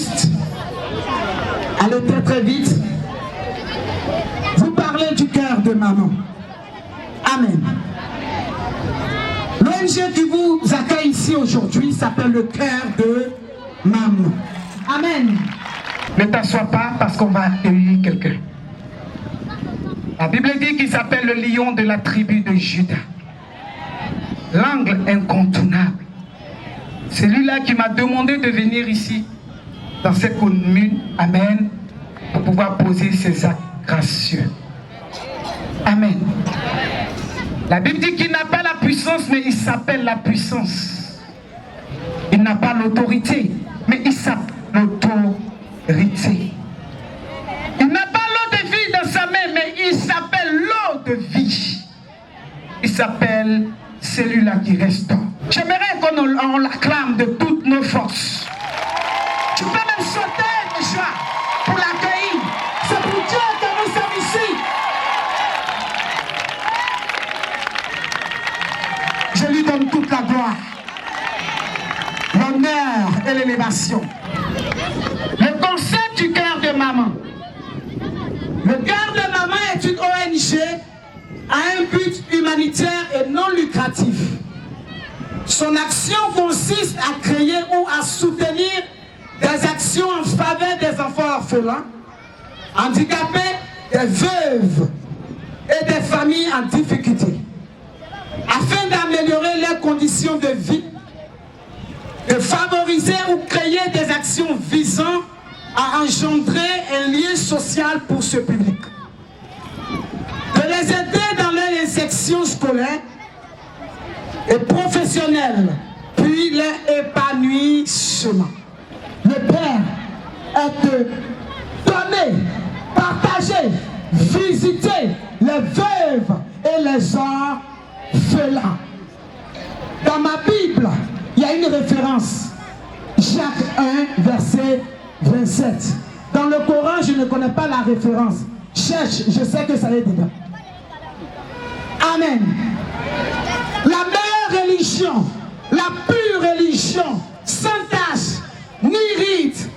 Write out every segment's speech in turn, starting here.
juste. Allez très très vite. Vous parlez du cœur de maman. Amen. L'ONG qui vous accueille ici aujourd'hui s'appelle le cœur de maman. Amen. Ne t'assois pas parce qu'on va accueillir quelqu'un. La Bible dit qu'il s'appelle le lion de la tribu de Juda. L'angle incontournable. Celui-là qui m'a demandé de venir ici, dans cette commune, amen, pour pouvoir poser ses actes gracieux. Amen. La Bible dit qu'il n'a pas la puissance, mais il s'appelle la puissance. Il n'a pas l'autorité, mais il s'appelle l'autorité. Il n'a pas l'eau de vie dans sa main, mais il s'appelle l'eau de vie. Il s'appelle celui-là qui restaure. J'aimerais qu'on l'acclame de toutes nos forces. Tu peux même sauter de joie pour l'accueillir. C'est pour Dieu que nous sommes ici. Je lui donne toute la gloire, l'honneur et l'élévation. Le concept du cœur de maman. Le cœur de maman est une ONG à un but humanitaire et non lucratif. Son action consiste à créer ou à soutenir des actions en faveur des enfants orphelins, handicapés, des veuves et des familles en difficulté, afin d'améliorer leurs conditions de vie, de favoriser ou créer des actions visant à engendrer un lien social pour ce public, de les aider dans leur insertion scolaire et professionnelle, puis leur épanouissement. Le Père est de donner, partager, visiter les veuves et les orphelins. Dans ma Bible, il y a une référence. Jacques 1, verset 27. Dans le Coran, je ne connais pas la référence. Cherche, je sais que ça est dedans. Amen. La meilleure religion, la pure religion, sans tache, ni rite,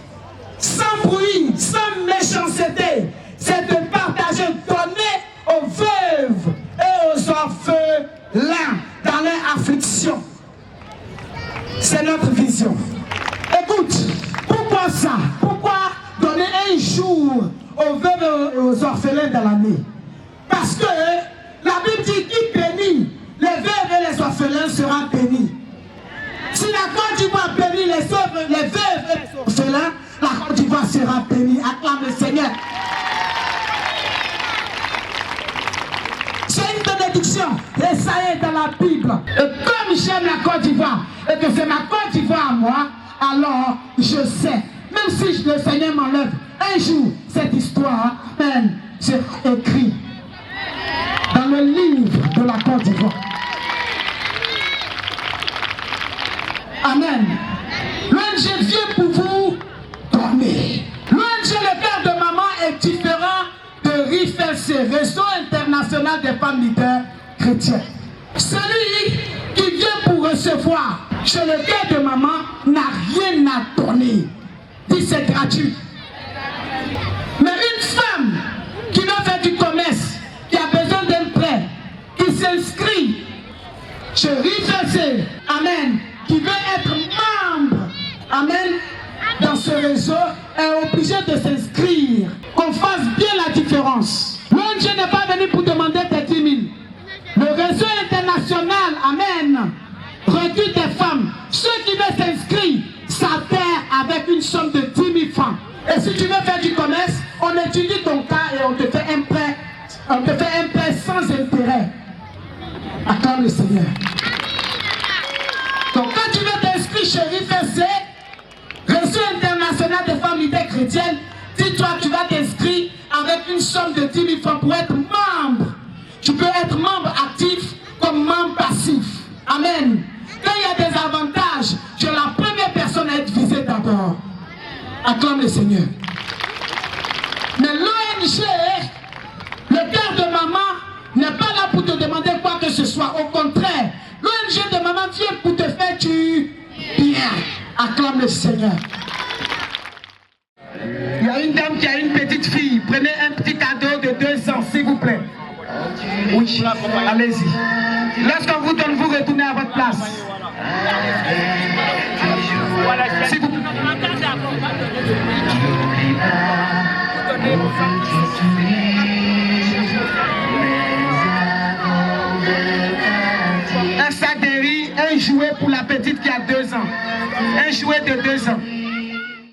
sans bruit, sans méchanceté, c'est de partager, donner aux veuves et aux orphelins dans leur affliction. C'est notre vision. Écoute, pourquoi ça? Pourquoi donner un jour aux veuves et aux orphelins dans l'année? Parce que la Bible dit qui bénit les veuves et les orphelins sera béni. Si la Côte d'Ivoire bénit les veuves et les orphelins, la Côte d'Ivoire sera bénie. Acclame le Seigneur. C'est une bénédiction et ça est dans la Bible. Et comme j'aime la Côte d'Ivoire et que c'est ma Côte d'Ivoire à moi, alors je sais, même si le Seigneur m'enlève un jour, cette histoire, même, c'est écrit dans le livre de la Côte d'Ivoire. Amen. L'ONG vient pour vous donner. L'ONG Le Cœur de Maman est différent de RIFEC, Réseau International des Femmes Leaders Chrétiennes. Celui qui vient pour recevoir chez Le Cœur de Maman n'a rien à donner. Dit c'est gratuit. Mais une femme qui veut faire du commerce, qui a besoin d'un prêt, qui s'inscrit chez RIFEC, amen, qui veut être membre, amen, dans ce réseau, est obligé de s'inscrire. Qu'on fasse bien la différence. L'ONG n'est pas venu pour demander tes 10 000. Le réseau international, amen, recrute des femmes. Ceux qui veulent s'inscrire s'adhèrent avec une somme de 10 000 francs. Et si tu veux faire du commerce, on étudie ton cas et on te fait un prêt. On te fait un prêt sans intérêt. Acclame le Seigneur. Donc quand tu veux t'inscrire chez RIFEC, Réseau International des Femmes Leaders Chrétiennes, dis-toi que tu vas t'inscrire avec une somme de 10 000 francs pour être membre. Tu peux être membre actif comme membre passif. Amen. Quand il y a des avantages, tu es la première personne à être visée d'abord. Acclame le Seigneur. Mais l'ONG, Le Cœur de Maman, n'est pas là pour te demander quoi que ce soit. Au contraire, l'ONG de Maman vient pour te faire du bien. Acclame le Seigneur. qui a une petite fille, prenez un petit cadeau de 2 ans, s'il vous plaît. Oui, allez-y. Lorsqu'on vous donne, vous retournez à votre place. S'il vous plaît. Un sac de riz, un jouet pour la petite qui a 2 ans. Un jouet de 2 ans.